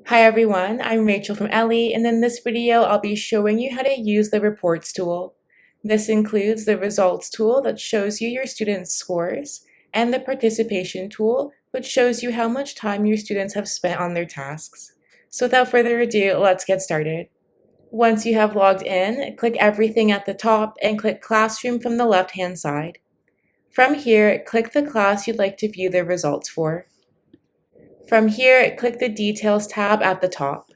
Hi everyone, I'm Rachel from Ellii, and in this video I'll be showing you how to use the Reports tool. This includes the Results tool that shows you your students' scores, and the Participation tool, which shows you how much time your students have spent on their tasks. So without further ado, let's get started. Once you have logged in, click Everything at the top and click Classroom from the left-hand side. From here, click the class you'd like to view the results for. From here, click the Details tab at the top.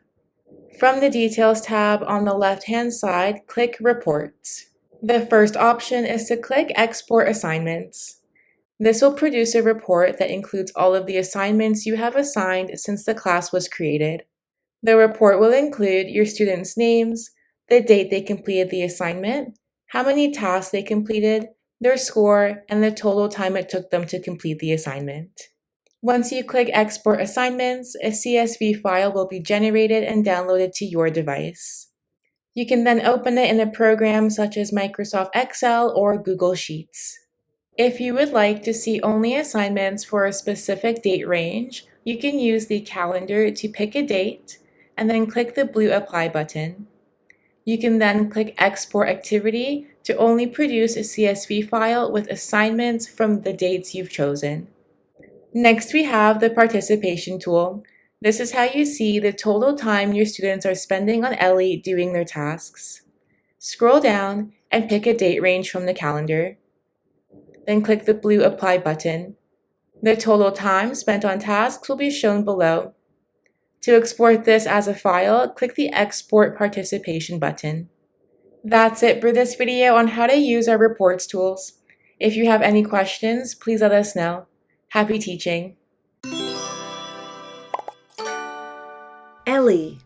From the Details tab on the left-hand side, click Reports. The first option is to click Export Assignments. This will produce a report that includes all of the assignments you have assigned since the class was created. The report will include your students' names, the date they completed the assignment, how many tasks they completed, their score, and the total time it took them to complete the assignment. Once you click Export Assignments, a CSV file will be generated and downloaded to your device. You can then open it in a program such as Microsoft Excel or Google Sheets. If you would like to see only assignments for a specific date range, you can use the calendar to pick a date and then click the blue Apply button. You can then click Export Activity to only produce a CSV file with assignments from the dates you've chosen. Next, we have the Participation tool. This is how you see the total time your students are spending on Ellii doing their tasks. Scroll down and pick a date range from the calendar. Then click the blue Apply button. The total time spent on tasks will be shown below. To export this as a file, click the Export Participation button. That's it for this video on how to use our reports tools. If you have any questions, please let us know. Happy teaching! Ellii.